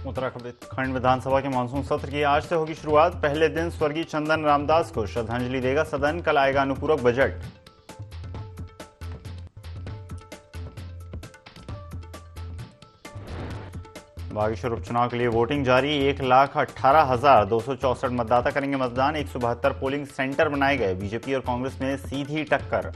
उत्तराखंड विधानसभा के मानसून सत्र की आज से होगी शुरुआत। पहले दिन स्वर्गीय चंदन रामदास को श्रद्धांजलि देगा सदन। कल आएगा अनुपूरक बजट। बागेश्वर उपचुनाव के लिए वोटिंग जारी। 1,18,264 मतदाता करेंगे मतदान। 172 पोलिंग सेंटर बनाए गए। बीजेपी और कांग्रेस में सीधी टक्कर।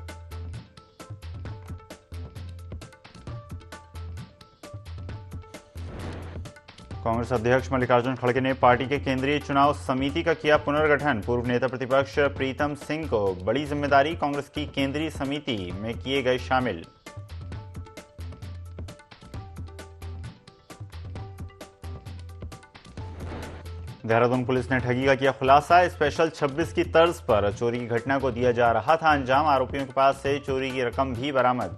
कांग्रेस अध्यक्ष मल्लिकार्जुन खड़गे ने पार्टी के केंद्रीय चुनाव समिति का किया पुनर्गठन। पूर्व नेता प्रतिपक्ष प्रीतम सिंह को बड़ी जिम्मेदारी। कांग्रेस की केंद्रीय समिति में किए गए शामिल। देहरादून पुलिस ने ठगी का किया खुलासा। स्पेशल 26 की तर्ज पर चोरी की घटना को दिया जा रहा था अंजाम। आरोपियों के पास से चोरी की रकम भी बरामद।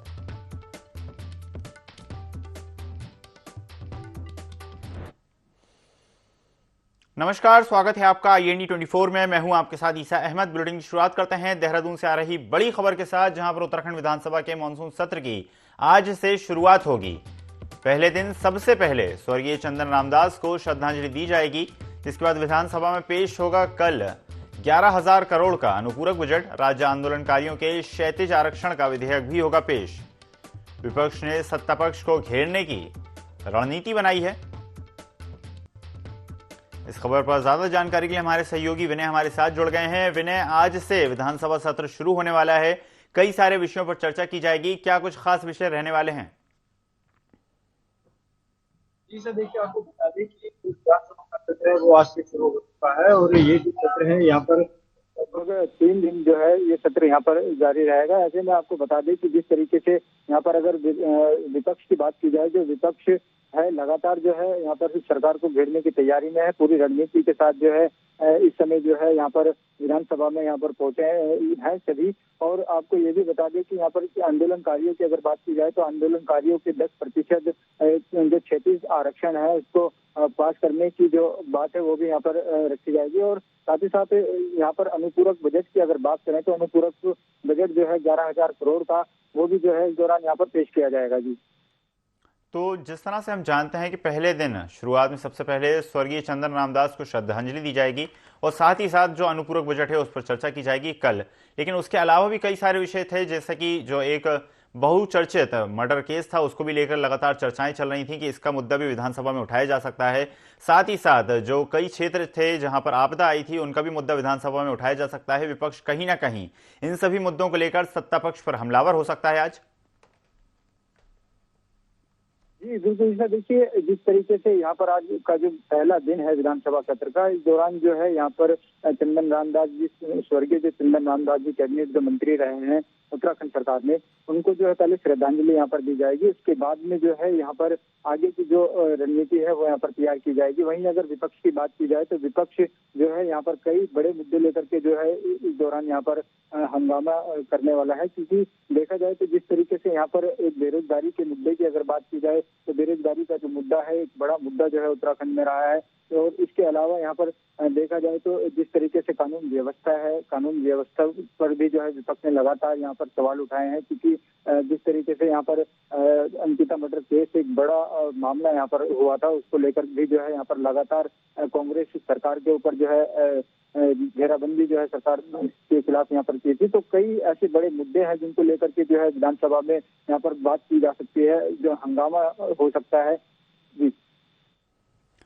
नमस्कार, स्वागत है आपका IND 24 में। मैं हूं आपके साथ ईसा अहमद। बुलेटिन की शुरुआत करते हैं देहरादून से आ रही बड़ी खबर के साथ, जहां पर उत्तराखंड विधानसभा के मानसून सत्र की आज से शुरुआत होगी। पहले दिन सबसे पहले स्वर्गीय चंदन रामदास को श्रद्धांजलि दी जाएगी। इसके बाद विधानसभा में पेश होगा कल 11,000 करोड़ का अनुपूरक बजट। राज्य आंदोलनकारियों के क्षैतिज आरक्षण का विधेयक भी होगा पेश। विपक्ष ने सत्ता पक्ष को घेरने की रणनीति बनाई है। इस खबर पर ज्यादा जानकारी के लिए हमारे सहयोगी विनय हमारे साथ जुड़ गए हैं। विनय, आज से विधानसभा सत्र शुरू होने वाला है। कई सारे विषयों पर चर्चा की जाएगी। क्या कुछ खास विषय रहने वाले हैं? जी सर, देखिए आपको बता दें कि विधानसभा का सत्र है वो आज से शुरू हो चुका है और ये जो सत्र है यहाँ पर लगभग 3 दिन जो है ये सत्र यहाँ पर जारी रहेगा। ऐसे में आपको बता दें कि जिस तरीके से यहाँ पर अगर विपक्ष की बात की जाए, जो विपक्ष है लगातार जो है यहाँ पर सरकार को घेरने की तैयारी में है। पूरी रणनीति के साथ जो है इस समय जो है यहाँ पर विधानसभा में यहाँ पर पहुंचे हैं सभी। और आपको ये भी बता दें कि यहाँ पर आंदोलनकारियों की अगर बात की जाए तो आंदोलनकारियों के 10% जो 36 आरक्षण है उसको पास करने की जो बात है वो भी यहाँ पर रखी जाएगी। और साथ ही साथ यहाँ पर अनुपूरक बजट की अगर बात करें तो अनुपूरक बजट जो है 11,000 करोड़ का वो भी जो है इस दौरान यहाँ पर पेश किया जाएगा। जी, तो जिस तरह से हम जानते हैं कि पहले दिन शुरुआत में सबसे पहले स्वर्गीय चंदन रामदास को श्रद्धांजलि दी जाएगी और साथ ही साथ जो अनुपूरक बजट है उस पर चर्चा की जाएगी कल। लेकिन उसके अलावा भी कई सारे विषय थे, जैसे कि जो एक बहुचर्चित मर्डर केस था उसको भी लेकर लगातार चर्चाएं चल रही थी कि इसका मुद्दा भी विधानसभा में उठाया जा सकता है। साथ ही साथ जो कई क्षेत्र थे जहां पर आपदा आई थी उनका भी मुद्दा विधानसभा में उठाया जा सकता है। विपक्ष कहीं ना कहीं इन सभी मुद्दों को लेकर सत्ता पक्ष पर हमलावर हो सकता है आज। जी बिल्कुल। इसमें देखिए जिस तरीके से यहाँ पर आज का जो पहला दिन है विधानसभा सत्र का, इस दौरान जो है यहाँ पर चंदन रामदास जी, स्वर्गीय जो चंदन रामदास जी कैबिनेट जो मंत्री रहे हैं उत्तराखंड सरकार में, उनको जो है पहले श्रद्धांजलि यहाँ पर दी जाएगी। उसके बाद में जो है यहाँ पर आगे की जो रणनीति है वो यहाँ पर तैयार की जाएगी। वहीं अगर विपक्ष की बात की जाए तो विपक्ष जो है यहाँ पर कई बड़े मुद्दे लेकर के जो है इस दौरान यहाँ पर हंगामा करने वाला है। क्योंकि देखा जाए तो जिस तरीके से यहाँ पर एक बेरोजगारी के मुद्दे की अगर बात की जाए तो बेरोजगारी का जो मुद्दा है एक बड़ा मुद्दा जो है उत्तराखंड में रहा है। और इसके अलावा यहाँ पर देखा जाए तो जिस तरीके से कानून व्यवस्था है, कानून व्यवस्था पर भी जो है विपक्ष ने लगातार यहाँ पर सवाल उठाए हैं। क्योंकि जिस तरीके से यहाँ पर अंकिता मर्डर केस एक बड़ा मामला यहाँ पर हुआ था, उसको लेकर भी जो है यहाँ पर लगातार कांग्रेस सरकार के ऊपर जो है घेराबंदी जो है सरकार के खिलाफ यहाँ पर की थी। तो कई ऐसे बड़े मुद्दे हैं जिनको लेकर के जो है विधानसभा में यहाँ पर बात की जा सकती है, जो हंगामा हो सकता है। जी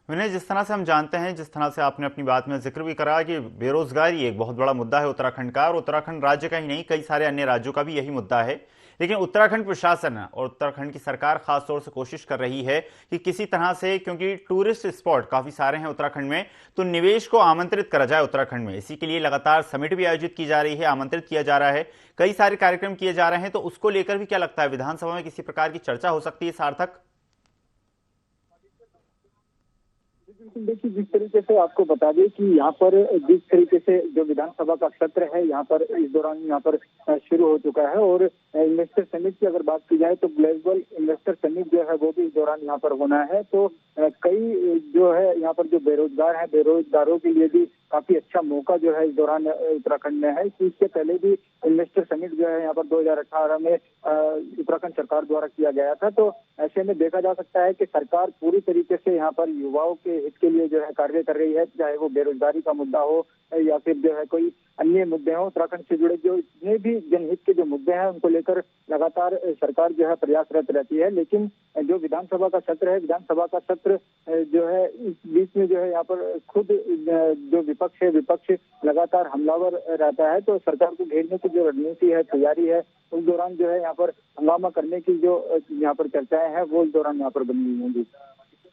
विनय, जिस तरह से हम जानते हैं, जिस तरह से आपने अपनी बात में जिक्र भी करा कि बेरोजगारी एक बहुत बड़ा मुद्दा है उत्तराखंड का, और उत्तराखंड राज्य का ही नहीं कई सारे अन्य राज्यों का भी यही मुद्दा है। लेकिन उत्तराखंड प्रशासन और उत्तराखंड की सरकार खासतौर से कोशिश कर रही है कि किसी तरह से, क्योंकि टूरिस्ट स्पॉट काफी सारे हैं उत्तराखंड में, तो निवेश को आमंत्रित करा जाए उत्तराखंड में। इसी के लिए लगातार समिट भी आयोजित की जा रही है, आमंत्रित किया जा रहा है, कई सारे कार्यक्रम किए जा रहे हैं। तो उसको लेकर भी क्या लगता है, विधानसभा में किसी प्रकार की चर्चा हो सकती है सार्थक? देखिए जिस तरीके से आपको बता दें कि यहाँ पर जिस तरीके से जो विधानसभा का सत्र है यहाँ पर इस दौरान यहाँ पर शुरू हो चुका है। और इन्वेस्टर समिट की अगर बात की जाए तो ग्लोबल इन्वेस्टर समिट जो है वो भी इस दौरान यहाँ पर होना है। तो कई जो है यहाँ पर जो बेरोजगार हैं, बेरोजगारों के लिए भी काफी अच्छा मौका जो है इस दौरान उत्तराखंड में है। इससे पहले भी इन्वेस्टर समिट जो है यहाँ पर 2018 में उत्तराखंड सरकार द्वारा किया गया था। तो ऐसे में देखा जा सकता है कि सरकार पूरी तरीके से यहाँ पर युवाओं के हित के लिए जो है कार्य कर रही है, चाहे वो बेरोजगारी का मुद्दा हो या फिर जो है कोई अन्य मुद्दे हों। उत्तराखंड से जुड़े जो जितने भी जनहित के जो मुद्दे हैं उनको लेकर लगातार सरकार जो है प्रयासरत रहती है। लेकिन जो विधानसभा का सत्र है, विधानसभा का सत्र जो है इस बीच में जो है यहाँ पर खुद जो विपक्ष है, विपक्ष लगातार हमलावर रहता है। तो सरकार को घेरने की जो रणनीति है, तैयारी है, उस दौरान जो है यहाँ पर हंगामा करने की जो यहाँ पर चर्चाएं हैं वो इस दौरान यहाँ पर बनी हुई होंगी।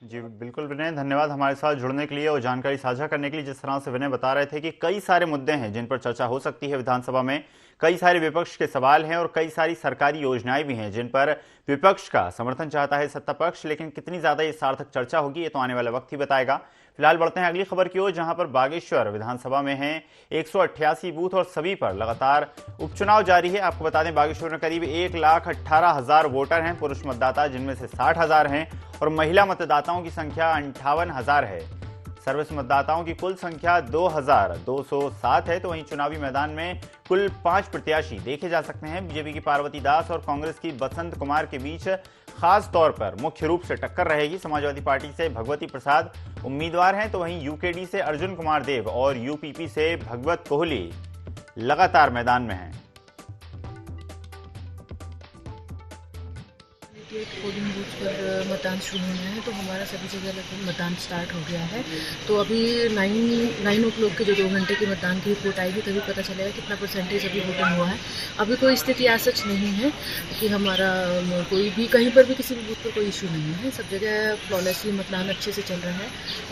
जी बिल्कुल विनय, धन्यवाद हमारे साथ जुड़ने के लिए और जानकारी साझा करने के लिए। जिस तरह से विनय बता रहे थे कि कई सारे मुद्दे हैं जिन पर चर्चा हो सकती है विधानसभा में, कई सारे विपक्ष के सवाल हैं और कई सारी सरकारी योजनाएं भी हैं जिन पर विपक्ष का समर्थन चाहता है सत्ता पक्ष, लेकिन कितनी ज्यादा ये सार्थक चर्चा होगी ये तो आने वाला वक्त ही बताएगा। फिलहाल बढ़ते हैं अगली खबर की ओर, जहां पर बागेश्वर विधानसभा में है 188 बूथ और सभी पर लगातार उपचुनाव जारी है। आपको बता दें बागेश्वर में करीब 1,18,000 वोटर हैं, पुरुष मतदाता जिनमें से 60,000 हैं और महिला मतदाताओं की संख्या 58,000 है। सर्विस मतदाताओं की कुल संख्या 2,207 है। तो वहीं चुनावी मैदान में कुल 5 प्रत्याशी देखे जा सकते हैं। बीजेपी की पार्वती दास और कांग्रेस की बसंत कुमार के बीच खास तौर पर मुख्य रूप से टक्कर रहेगी। समाजवादी पार्टी से भगवती प्रसाद उम्मीदवार हैं, तो वहीं यूकेडी से अर्जुन कुमार देव और यूपीपी से भगवत कोहली लगातार मैदान में हैं। पोलिंग बूथ पर मतदान शुरू होना है, तो हमारा सभी जगह लगभग मतदान स्टार्ट हो गया है। तो अभी 9 o'clock के जो 2 घंटे की मतदान की रिपोर्ट आएगी तभी पता चलेगा कितना परसेंटेज अभी वोटिंग हुआ है। अभी कोई स्थिति आज सच नहीं है कि हमारा कोई भी कहीं पर भी किसी भी बूथ पर कोई इशू नहीं है। सब जगह फ्लॉलेसली मतदान अच्छे से चल रहा है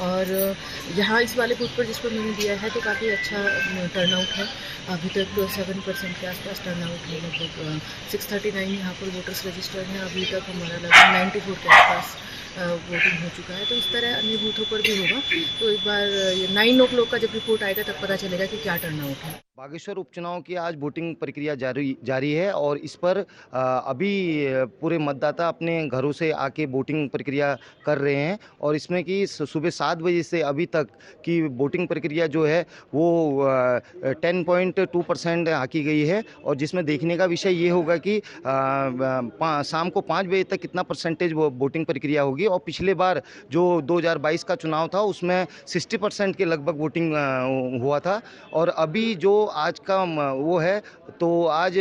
और यहाँ इस वाले बूथ पर जिस पर मैंने दिया है तो काफ़ी अच्छा टर्नआउट है। अभी तक 7% के आसपास टर्नआउट है। लगभग 639 यहाँ पर वोटर्स रजिस्टर्ड हैं। अभी तक हमारा लगभग 94 के आसपास वोटिंग हो चुका है। तो इस तरह अन्य बूथों पर भी होगा। तो एक बार ये 9 o'clock का जब रिपोर्ट आएगा तब पता चलेगा कि क्या टर्नआउट है। बागेश्वर उपचुनाव की आज वोटिंग प्रक्रिया जारी है और इस पर अभी पूरे मतदाता अपने घरों से आके वोटिंग प्रक्रिया कर रहे हैं और इसमें कि सुबह 7 बजे से अभी तक की वोटिंग प्रक्रिया जो है वो 10.2% आकी गई है। और जिसमें देखने का विषय ये होगा कि शाम को 5 बजे तक कितना परसेंटेज वोटिंग प्रक्रिया होगी। और पिछले बार जो 2022 का चुनाव था उसमें 60% के लगभग वोटिंग हुआ था। और अभी जो आज का वो है तो आज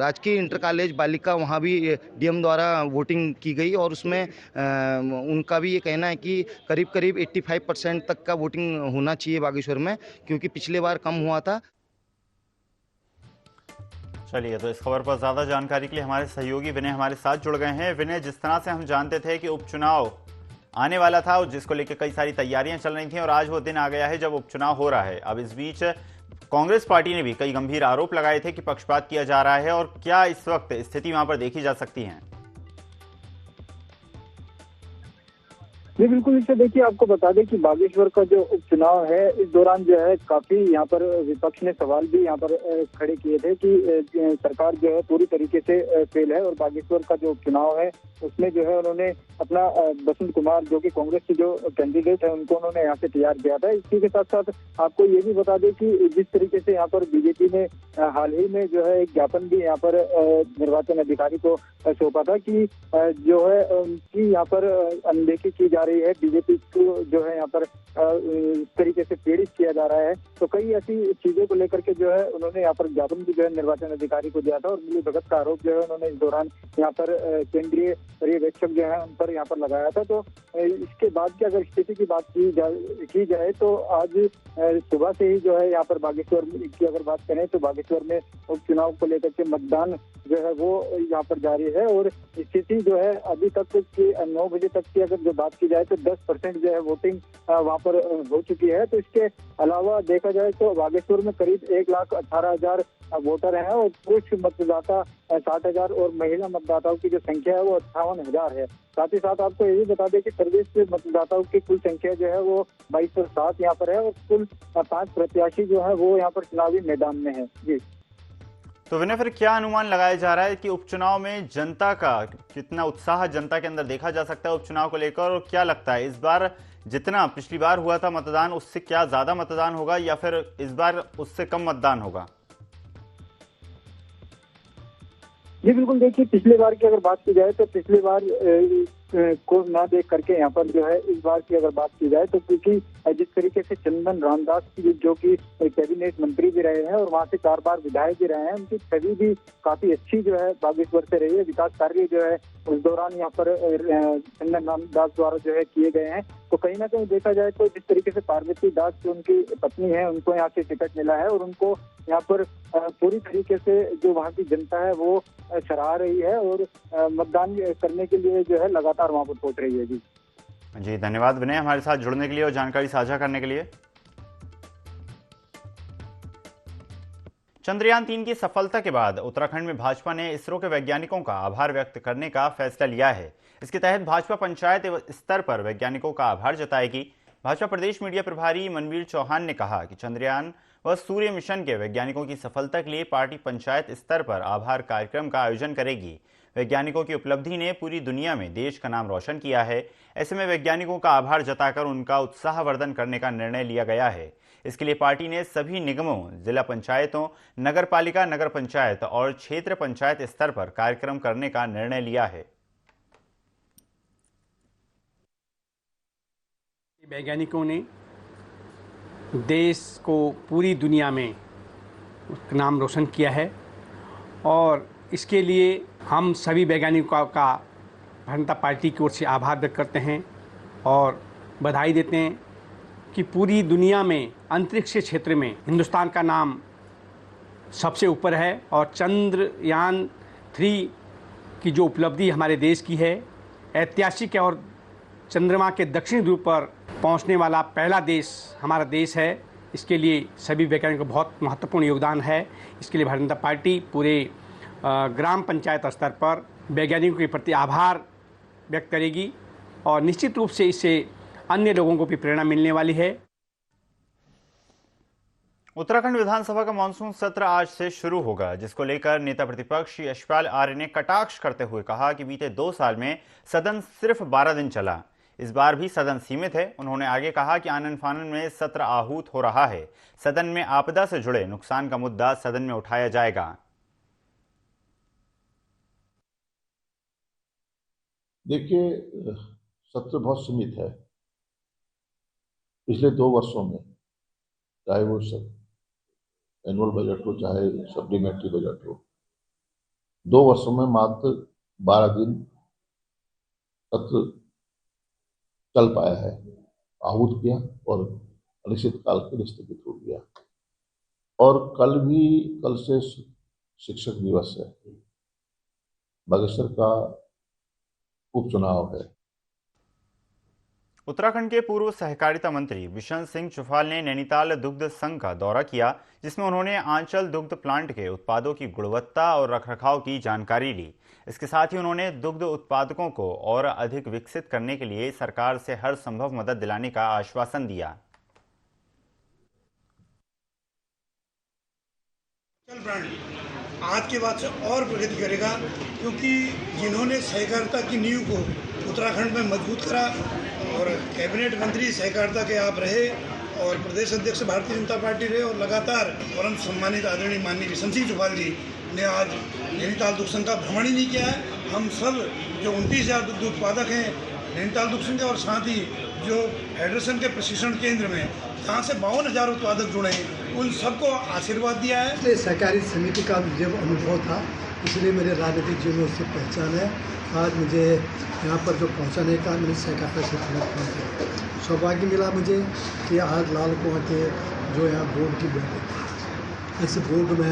राजकीय इंटर कॉलेज बालिका वहाँ भी डीएम द्वारा वोटिंग की गई और उसमें उनका भी ये कहना है कि करीब 85% तक का वोटिंग होना चाहिए बागेश्वर में, क्योंकि पिछले बार कम हुआ था। चलिए, तो इस खबर पर ज्यादा जानकारी के लिए हमारे सहयोगी विनय हमारे साथ जुड़ गए हैं। विनय, जिस तरह से हम जानते थे कि उपचुनाव आने वाला था और जिसको लेकर कई सारी तैयारियां चल रही थी और आज वो दिन आ गया है जब उपचुनाव हो रहा है। अब इस बीच कांग्रेस पार्टी ने भी कई गंभीर आरोप लगाए थे कि पक्षपात किया जा रहा है, और क्या इस वक्त स्थिति वहां पर देखी जा सकती है? जी बिल्कुल। इसे देखिए, आपको बता दें कि बागेश्वर का जो उपचुनाव है इस दौरान जो है काफी यहाँ पर विपक्ष ने सवाल भी यहाँ पर खड़े किए थे कि सरकार जो है पूरी तरीके से फेल है। और बागेश्वर का जो उपचुनाव है उसमें जो है उन्होंने अपना बसंत कुमार जो कि कांग्रेस के जो कैंडिडेट है उनको उन्होंने यहाँ से तैयार किया था। इसी के साथ साथ आपको ये भी बता दें कि जिस तरीके से यहाँ पर बीजेपी ने हाल ही में जो है एक ज्ञापन भी यहाँ पर निर्वाचन अधिकारी को सौंपा था कि जो है उनकी यहाँ पर अनदेखी की जा रही है, बीजेपी को जो है यहाँ पर इस तरीके से पीड़ित किया जा रहा है। तो कई ऐसी चीजों को लेकर के जो है उन्होंने यहाँ पर ज्ञापन भी जो है निर्वाचन अधिकारी को दिया था और मिली भगत का आरोप जो है उन्होंने इस दौरान यहाँ पर केंद्रीय पर्यवेक्षक जो है उन पर यहाँ पर लगाया था। तो इसके बाद की अगर स्थिति की बात की जाए तो आज सुबह से ही जो है यहाँ पर बागेश्वर की अगर बात करें तो बागेश्वर में उपचुनाव को लेकर के मतदान जो है वो यहाँ पर जारी है। और स्थिति जो है अभी तक की 9 बजे तक की अगर जो बात की जाए तो 10% जो है वोटिंग वहाँ पर हो चुकी है। तो इसके अलावा देखा जाए तो बागेश्वर में करीब 1,18,000 वोटर हैं और पुरुष मतदाता 60,000 और महिला मतदाताओं की जो संख्या है वो 58,000 है। साथ ही साथ आपको ये भी बता दें कि सर्विस मतदाताओं की कुल संख्या जो है वो 2207 यहाँ पर है और कुल 5 प्रत्याशी जो है वो यहाँ पर चुनावी मैदान में है। जी, तो विनय, फिर क्या अनुमान लगाया जा रहा है कि उपचुनाव में जनता का कितना उत्साह जनता के अंदर देखा जा सकता है उपचुनाव को लेकर, और क्या लगता है इस बार जितना पिछली बार हुआ था मतदान उससे क्या ज्यादा मतदान होगा या फिर इस बार उससे कम मतदान होगा? जी बिल्कुल, देखिए पिछले बार की अगर बात की जाए तो पिछले बार को ना देख करके यहाँ पर जो है इस बार की अगर बात की जाए तो क्योंकि जिस तरीके से चंदन रामदास जो कि कैबिनेट मंत्री भी रहे हैं और वहाँ से 4 बार विधायक भी रहे हैं, उनकी छवि भी काफी अच्छी जो है बागेश्वर से रही है। विकास कार्य जो है उस दौरान यहाँ पर चंदन रामदास द्वारा जो है किए गए हैं। तो कहीं ना कहीं देखा जाए तो जिस तरीके से पार्वती दास जो उनकी पत्नी है, उनको यहाँ से टिकट मिला है और उनको यहाँ पर पूरी तरीके से जो वहाँ की जनता है वो सराह रही है और मतदान करने के लिए जो है लगातार वहाँ पर पहुंच रही है। जी धन्यवाद विनय, हमारे साथ जुड़ने के लिए और जानकारी साझा करने के लिए। चंद्रयान 3 की सफलता के बाद उत्तराखंड में भाजपा ने इसरो के वैज्ञानिकों का आभार व्यक्त करने का फैसला लिया है। इसके तहत भाजपा पंचायत स्तर पर वैज्ञानिकों का आभार जताएगी। भाजपा प्रदेश मीडिया प्रभारी मनवीर चौहान ने कहा कि चंद्रयान व सूर्य मिशन के वैज्ञानिकों की सफलता के लिए पार्टी पंचायत स्तर पर आभार कार्यक्रम का आयोजन करेगी। वैज्ञानिकों की उपलब्धि ने पूरी दुनिया में देश का नाम रोशन किया है। ऐसे में वैज्ञानिकों का आभार जताकर उनका उत्साहवर्धन करने का निर्णय लिया गया है। इसके लिए पार्टी ने सभी निगमों, जिला पंचायतों, नगर पालिका, नगर पंचायत और क्षेत्र पंचायत स्तर पर कार्यक्रम करने का निर्णय लिया है। वैज्ञानिकों ने देश को पूरी दुनिया में नाम रोशन किया है और इसके लिए हम सभी वैज्ञानिकों का भारतीय जनता पार्टी की ओर से आभार व्यक्त करते हैं और बधाई देते हैं कि पूरी दुनिया में अंतरिक्ष के क्षेत्र में हिंदुस्तान का नाम सबसे ऊपर है और चंद्रयान 3 की जो उपलब्धि हमारे देश की है ऐतिहासिक है और चंद्रमा के दक्षिणी ध्रुव पर पहुंचने वाला पहला देश हमारा देश है। इसके लिए सभी वैज्ञानिकों का बहुत महत्वपूर्ण योगदान है। इसके लिए भारतीय जनता पार्टी पूरे ग्राम पंचायत स्तर पर वैज्ञानिकों के प्रति आभार व्यक्त करेगी और निश्चित रूप से इससे अन्य लोगों को भी प्रेरणा मिलने वाली है। उत्तराखंड विधानसभा का मानसून सत्र आज से शुरू होगा, जिसको लेकर नेता प्रतिपक्ष यशपाल आर्य ने कटाक्ष करते हुए कहा कि बीते 2 साल में सदन सिर्फ 12 दिन चला। इस बार भी सदन सीमित है। उन्होंने आगे कहा कि आनन फानन में सत्र आहूत हो रहा है। सदन में आपदा से जुड़े नुकसान का मुद्दा सदन में उठाया जाएगा। देखिए, सत्र बहुत सीमित है। पिछले 2 वर्षों में चाहे वो एनुअल बजट हो चाहे सप्लीमेंट्री बजट हो, 2 वर्षों में मात्र 12 दिन सत्र चल पाया है। आहूत किया और अनिश्चितकाल के लिए स्थगित हो गया। और कल से शिक्षक दिवस है, बागेश्वर का उपचुनाव है। उत्तराखंड के पूर्व सहकारिता मंत्री बिशन सिंह चुफाल ने नैनीताल दुग्ध संघ का दौरा किया, जिसमें उन्होंने आंचल दुग्ध प्लांट के उत्पादों की गुणवत्ता और रखरखाव की जानकारी ली। इसके साथ ही उन्होंने दुग्ध उत्पादकों को और अधिक विकसित करने के लिए सरकार से हर संभव मदद दिलाने का आश्वासन दिया। आज के बाद से और प्रगति करेगा, क्योंकि जिन्होंने सहकारिता की नींव को उत्तराखंड में मजबूत करा और कैबिनेट मंत्री सहकारिता के आप रहे और प्रदेश अध्यक्ष भारतीय जनता पार्टी रहे और लगातार परम सम्मानित आदरणीय माननीय बिशन सिंह चुफाल जी ने आज नैनीताल दुग्ध संघ का भ्रमण ही नहीं किया है। हम सब जो 29,000 दुग्ध उत्पादक हैं नैनीताल दुग्ध संघ और साथ ही जो फेडरेशन के प्रशिक्षण केंद्र में जहाँ से 52,000 उत्पादक जुड़े हैं, उन सबको आशीर्वाद दिया है। इसलिए सहकारी समिति का जब अनुभव था, इसलिए मेरे राजनीतिक जीवन में उससे पहचान है। आज मुझे यहाँ पर जो पहुँचाने का मेरे सहकारिता से सौभाग्य मिला मुझे कि आज लाल कुआं के जो यहाँ बोर्ड की बैठक, इस बोर्ड में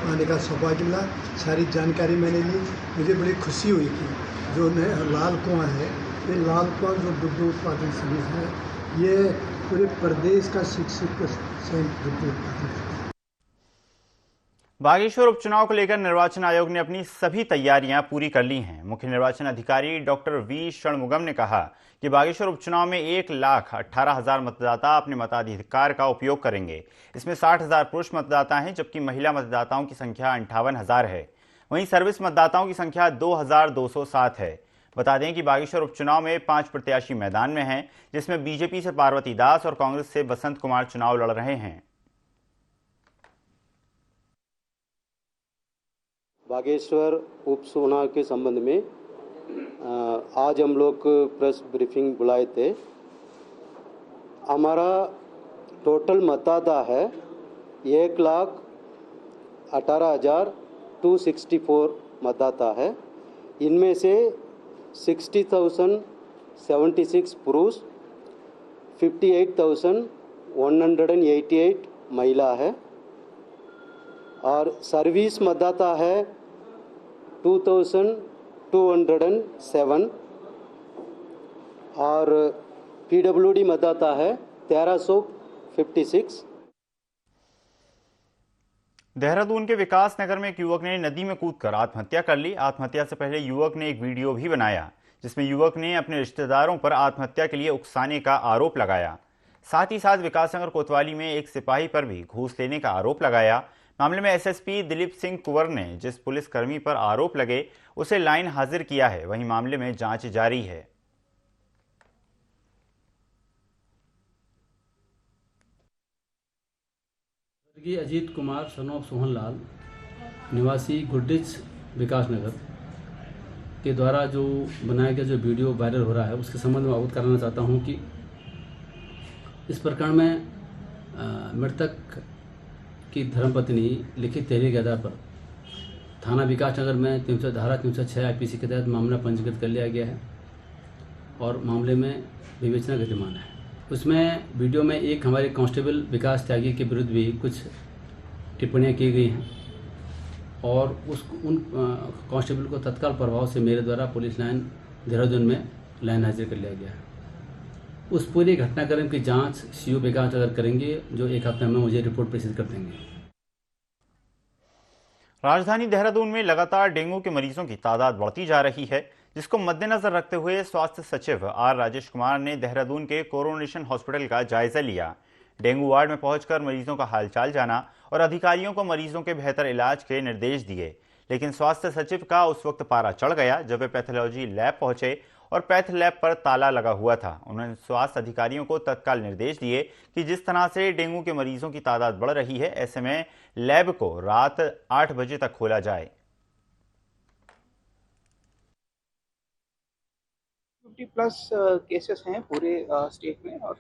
आने का सौभाग्य मिला। सारी जानकारी मैंने ली, मुझे बड़ी खुशी हुई कि जो लाल कुआं है, ये लाल कुआं जो दुग्ध उत्पादन संघ है, ये पूरे प्रदेश का 60% दुग्ध उत्पादन। बागेश्वर उपचुनाव को लेकर निर्वाचन आयोग ने अपनी सभी तैयारियां पूरी कर ली हैं। मुख्य निर्वाचन अधिकारी डॉक्टर वी षणमुगम ने कहा कि बागेश्वर उपचुनाव में 1,18,000 मतदाता अपने मताधिकार का उपयोग करेंगे। इसमें 60,000 पुरुष मतदाता हैं, जबकि महिला मतदाताओं की संख्या 58,000 है। वहीं सर्विस मतदाताओं की संख्या 2,207 है। बता दें कि बागेश्वर उपचुनाव में 5 प्रत्याशी मैदान में हैं, जिसमें बीजेपी से पार्वती दास और कांग्रेस से बसंत कुमार चुनाव लड़ रहे हैं। बागेश्वर उपचुनाव के संबंध में आज हम लोग प्रेस ब्रीफिंग बुलाए थे। हमारा टोटल मतदाता है 1,18,264 मतदाता है। इनमें से 60,076 पुरुष, 58,188 महिला है और सर्विस मतदाता है 2,207 और पीडब्ल्यूडी मतदाता है 1356। देहरादून के विकास नगर में एक युवक ने नदी में कूदकर आत्महत्या कर ली। आत्महत्या से पहले युवक ने एक वीडियो भी बनाया जिसमें युवक ने अपने रिश्तेदारों पर आत्महत्या के लिए उकसाने का आरोप लगाया। साथ ही साथ विकासनगर कोतवाली में एक सिपाही पर भी घूस लेने का आरोप लगाया। मामले में एसएसपी दिलीप सिंह कुंवर ने जिस पुलिसकर्मी पर आरोप लगे उसे लाइन हाजिर किया है। वहीं मामले में जांच जारी है। अजीत कुमार सन ऑफ सोहनलाल निवासी गुड्डिच विकासनगर के द्वारा जो बनाया गया जो वीडियो वायरल हो रहा है उसके संबंध में अवगत कराना चाहता हूं कि इस प्रकरण में मृतक की धर्मपत्नी लिखित तहरीर के आधार पर थाना विकासनगर में धारा 306 आईपीसी के तहत मामला पंजीकृत कर लिया गया है और मामले में विवेचना गतिमान है। उसमें वीडियो में एक हमारे कांस्टेबल विकास त्यागी के विरुद्ध भी कुछ टिप्पणियां की गई हैं और उन कांस्टेबल को तत्काल प्रभाव से मेरे द्वारा पुलिस लाइन देहरादून में लाइन हाजिर कर लिया गया है। उस पूरी घटनाक्रम की जांच सीओ विकासनगर करेंगे जो एक हफ्ते में मुझे रिपोर्ट प्रेषित कर देंगे। राजधानी देहरादून में लगातार डेंगू के मरीजों की तादाद बढ़ती जा रही है, जिसको मद्देनजर रखते हुए स्वास्थ्य सचिव आर राजेश कुमार ने देहरादून के कोरोनेशन हॉस्पिटल का जायजा लिया। डेंगू वार्ड में पहुंचकर मरीजों का हालचाल जाना और अधिकारियों को मरीजों के बेहतर इलाज के निर्देश दिए। लेकिन स्वास्थ्य सचिव का उस वक्त पारा चढ़ गया जब वे पैथोलॉजी लैब पहुंचे और पैथ लैब पर ताला लगा हुआ था। उन्होंने स्वास्थ्य अधिकारियों को तत्काल निर्देश दिए कि जिस तरह से डेंगू के मरीजों की तादाद बढ़ रही है, ऐसे में लैब को रात 8 बजे तक खोला जाए। 50+ केसेस हैं पूरे स्टेट में और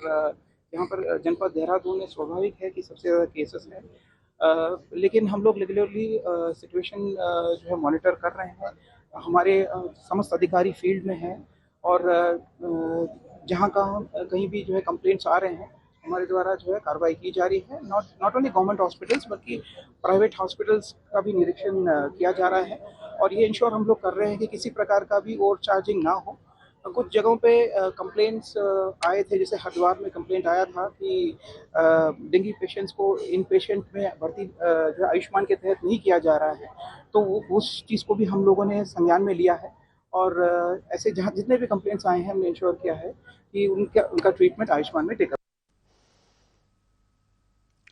यहाँ पर जनपद देहरादून में स्वाभाविक है कि सबसे ज़्यादा केसेस हैं, लेकिन हम लोग रेगुलरली सिचुएशन जो है मॉनिटर कर रहे हैं। हमारे समस्त अधिकारी फील्ड में हैं और जहाँ कहीं भी जो है कंप्लेंट्स आ रहे हैं हमारे द्वारा जो है कार्रवाई की जा रही है। नॉट ओनली गवर्नमेंट हॉस्पिटल्स बल्कि प्राइवेट हॉस्पिटल्स का भी निरीक्षण किया जा रहा है और ये इंश्योर हम लोग कर रहे हैं कि किसी प्रकार का भी ओवर चार्जिंग ना हो। कुछ जगहों पे कंप्लेंट्स आए थे, जैसे हरिद्वार में कंप्लेंट आया था कि डेंगू पेशेंट्स को इन पेशेंट में भर्ती जो आयुष्मान के तहत नहीं किया जा रहा है, तो उस चीज़ को भी हम लोगों ने संज्ञान में लिया है और ऐसे जहाँ जितने भी कंप्लेंट्स आए हैं हमने इंश्योर किया है कि उनका ट्रीटमेंट आयुष्मान में टेकअप।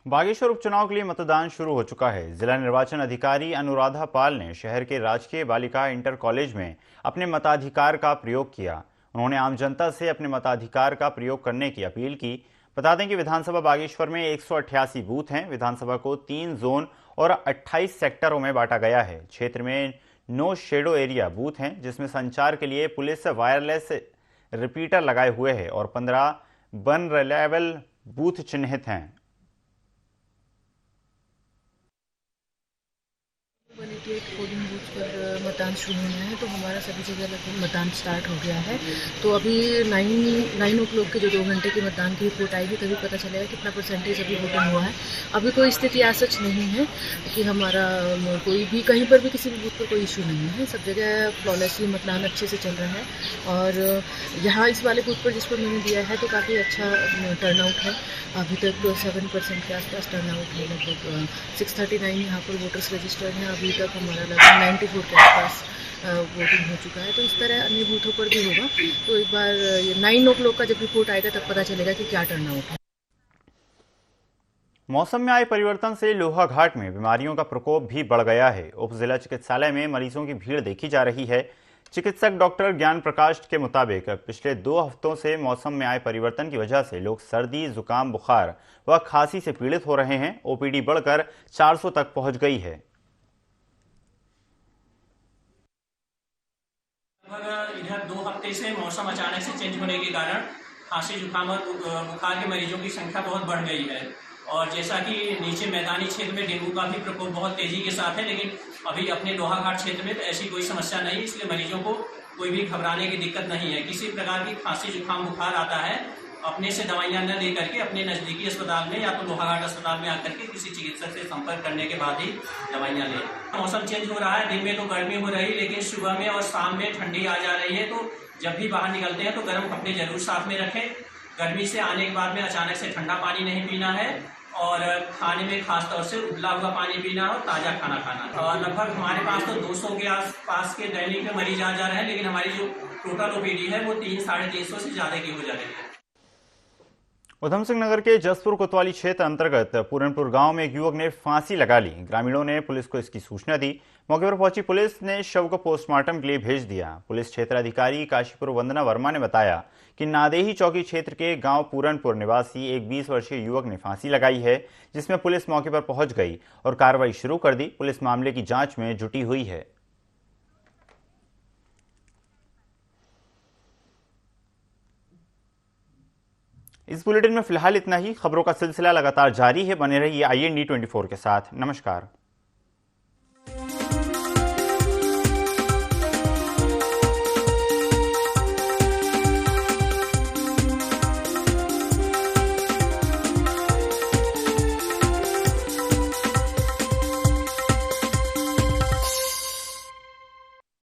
बागेश्वर उपचुनाव के लिए मतदान शुरू हो चुका है। जिला निर्वाचन अधिकारी अनुराधा पाल ने शहर के राजकीय बालिका इंटर कॉलेज में अपने मताधिकार का प्रयोग किया। उन्होंने आम जनता से अपने मताधिकार का प्रयोग करने की अपील की। बता दें कि विधानसभा बागेश्वर में 188 बूथ हैं। विधानसभा को 3 जोन और 28 सेक्टरों में बांटा गया है। क्षेत्र में नो शेडो एरिया बूथ हैं, जिसमें संचार के लिए पुलिस वायरलेस रिपीटर लगाए हुए है और 15 वन रिलायबल बूथ चिन्हित हैं। 188 पोलिंग बूथ पर मतदान शुरू होना है, तो हमारा सभी जगह लगभग मतदान स्टार्ट हो गया है। तो अभी 9 o'clock के जो 2 घंटे की मतदान की रिपोर्ट आएगी तभी पता चलेगा कितना परसेंटेज अभी वोटिंग हुआ है। अभी कोई स्थिति आज सच नहीं है कि हमारा कोई भी कहीं पर भी किसी भी बूथ पर कोई इशू नहीं है। सब जगह फ्लॉलेसली मतदान अच्छे से चल रहा है और यहाँ इस वाले बूथ पर जिस पर मैंने दिया है तो काफ़ी अच्छा टर्नआउट है। अभी तक 7% के आसपास टर्नआउट है। लगभग 639 यहाँ पर वोटर्स रजिस्टर्ड हैं। अभी तक हमारा लगभग 94 के आसपास वोटिंग हो चुका है। तो इस तरह अन्य बूथों पर भी होगा। तो एक बार 9 o'clock का जब रिपोर्ट आएगा तब पता चलेगा कि क्या टर्नआउट है। मौसम में आए परिवर्तन से लोहाघाट में बीमारियों का प्रकोप भी बढ़ गया है। उप जिला चिकित्सालय में मरीजों की भीड़ देखी जा रही है। चिकित्सक डॉक्टर ज्ञान प्रकाश के मुताबिक पिछले 2 हफ्तों से मौसम में आए परिवर्तन की वजह से लोग सर्दी, जुकाम, बुखार व खांसी से पीड़ित हो रहे हैं। ओपीडी बढ़कर 400 तक पहुंच गई है। इधर 2 हफ्ते से मौसम अचानक से चेंज होने के कारण खांसी जुकाम और बुखार के मरीजों की संख्या बहुत बढ़ गई है। और जैसा कि नीचे मैदानी क्षेत्र में डेंगू का भी प्रकोप बहुत तेजी के साथ है, लेकिन अभी अपने लोहाघाट क्षेत्र में तो ऐसी कोई समस्या नहीं, इसलिए मरीजों को कोई भी घबराने की दिक्कत नहीं है। किसी प्रकार की खांसी जुकाम बुखार आता है, अपने से दवाइयां न लेकर के अपने नज़दीकी अस्पताल में या तो लोहाघाट अस्पताल में आकर के किसी चिकित्सक से संपर्क करने के बाद ही दवाइयां लें। मौसम चेंज हो रहा है, दिन में तो गर्मी हो रही, लेकिन सुबह में और शाम में ठंडी आ जा रही है, तो जब भी बाहर निकलते हैं तो गर्म कपड़े जरूर साथ में रखें। गर्मी से आने के बाद में अचानक से ठंडा पानी नहीं पीना है और खाने में खासतौर से उबला हुआ पानी पीना और ताज़ा खाना खाना। और लगभग हमारे पास तो 200 के आसपास के दैनिक में मरीज आ जा रहे हैं, लेकिन हमारी जो टोटल ओपीडी है वो 300-350 से ज़्यादा की हो जा रही है। उधम सिंह नगर के जसपुर कोतवाली क्षेत्र अंतर्गत पूरनपुर गांव में एक युवक ने फांसी लगा ली। ग्रामीणों ने पुलिस को इसकी सूचना दी। मौके पर पहुंची पुलिस ने शव को पोस्टमार्टम के लिए भेज दिया। पुलिस क्षेत्राधिकारी काशीपुर वंदना वर्मा ने बताया कि नादेही चौकी क्षेत्र के गांव पूरनपुर निवासी एक 20 वर्षीय युवक ने फांसी लगाई है, जिसमें पुलिस मौके पर पहुंच गई और कार्रवाई शुरू कर दी। पुलिस मामले की जांच में जुटी हुई है। इस बुलेटिन में फिलहाल इतना ही। खबरों का सिलसिला लगातार जारी है, बने रहिए IND 24 के साथ। नमस्कार।